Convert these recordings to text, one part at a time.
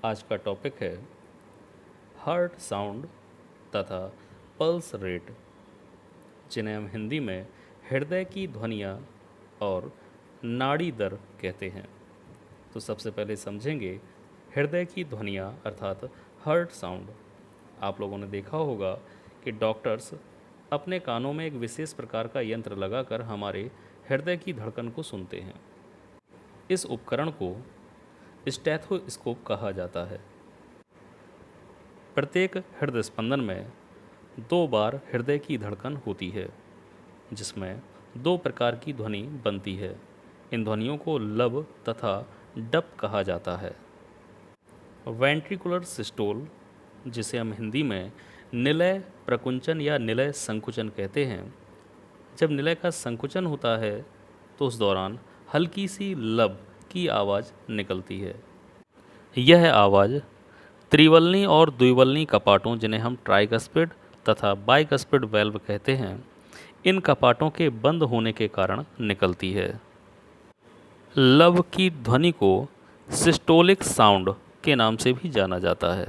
आज का टॉपिक है हार्ट साउंड तथा पल्स रेट, जिन्हें हम हिंदी में हृदय की ध्वनियाँ और नाड़ी दर कहते हैं। तो सबसे पहले समझेंगे हृदय की ध्वनियाँ अर्थात हार्ट साउंड। आप लोगों ने देखा होगा कि डॉक्टर्स अपने कानों में एक विशेष प्रकार का यंत्र लगाकर हमारे हृदय की धड़कन को सुनते हैं। इस उपकरण को स्टेथोस्कोप कहा जाता है। प्रत्येक हृदय स्पंदन में 2 बार हृदय की धड़कन होती है, जिसमें 2 प्रकार की ध्वनि बनती है। इन ध्वनियों को लब तथा डप कहा जाता है। वेंट्रिकुलर सिस्टोल, जिसे हम हिंदी में निलय प्रकुंचन या निलय संकुचन कहते हैं, जब निलय का संकुचन होता है तो उस दौरान हल्की सी लब की आवाज़ निकलती है। यह आवाज़ त्रिवलनी और द्विवलनी कपाटों, जिन्हें हम ट्राइकस्पिड तथा बाइकस्पिड वेल्व कहते हैं, इन कपाटों के बंद होने के कारण निकलती है। लब की ध्वनि को सिस्टोलिक साउंड के नाम से भी जाना जाता है।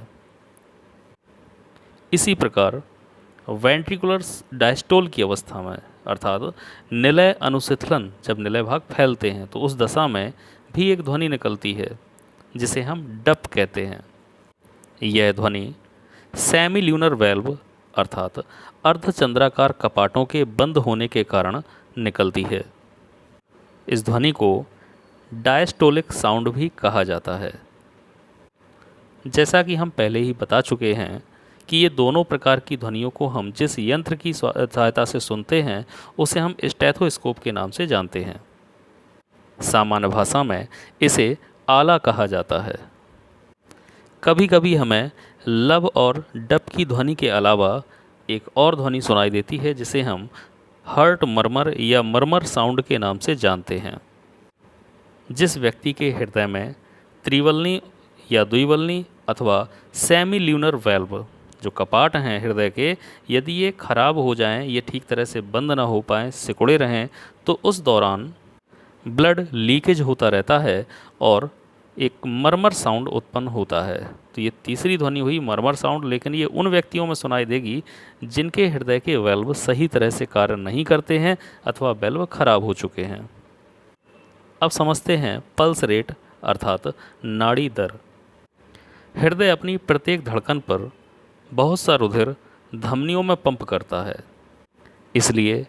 इसी प्रकार वेंट्रिकुलर डायस्टोल की अवस्था में अर्थात निलय अनुशिथिलन, जब निलय भाग फैलते हैं तो उस दशा में भी एक ध्वनि निकलती है, जिसे हम डप कहते हैं। यह ध्वनि सेमील्यूनर वेल्व अर्थात अर्धचंद्राकार कपाटों के बंद होने के कारण निकलती है। इस ध्वनि को डायस्टोलिक साउंड भी कहा जाता है। जैसा कि हम पहले ही बता चुके हैं कि ये दोनों प्रकार की ध्वनियों को हम जिस यंत्र की सहायता से सुनते हैं उसे हम स्टेथोस्कोप के नाम से जानते हैं। सामान्य भाषा में इसे आला कहा जाता है। कभी कभी हमें लब और डप की ध्वनि के अलावा एक और ध्वनि सुनाई देती है, जिसे हम हार्ट मर्मर या मर्मर साउंड के नाम से जानते हैं। जिस व्यक्ति के हृदय में त्रिवलनी या द्विवलनी अथवा सेमील्यूनर वेल्व, जो कपाट हैं हृदय के, यदि ये खराब हो जाएं, ये ठीक तरह से बंद ना हो पाएँ, सिकुड़े रहें, तो उस दौरान ब्लड लीकेज होता रहता है और एक मरमर साउंड उत्पन्न होता है। तो ये तीसरी ध्वनि हुई मरमर साउंड, लेकिन ये उन व्यक्तियों में सुनाई देगी जिनके हृदय के वेल्व सही तरह से कार्य नहीं करते हैं अथवा वेल्व खराब हो चुके हैं। अब समझते हैं पल्स रेट अर्थात नाड़ी दर। हृदय अपनी प्रत्येक धड़कन पर बहुत सा रुधिर धमनियों में पंप करता है, इसलिए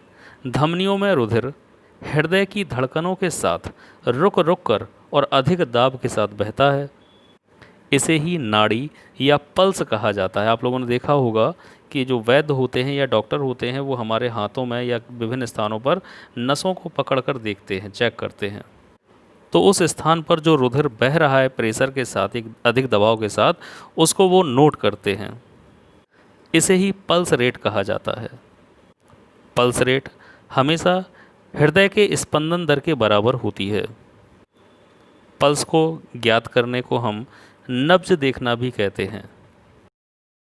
धमनियों में रुधिर हृदय की धड़कनों के साथ रुक रुक कर और अधिक दाब के साथ बहता है। इसे ही नाड़ी या पल्स कहा जाता है। आप लोगों ने देखा होगा कि जो वैद्य होते हैं या डॉक्टर होते हैं, वो हमारे हाथों में या विभिन्न स्थानों पर नसों को पकड़कर देखते हैं, चेक करते हैं। तो उस स्थान पर जो रुधिर बह रहा है प्रेशर के साथ, एक अधिक दबाव के साथ, उसको वो नोट करते हैं। इसे ही पल्स रेट कहा जाता है। पल्स रेट हमेशा हृदय के स्पंदन दर के बराबर होती है। पल्स को ज्ञात करने को हम नब्ज देखना भी कहते हैं।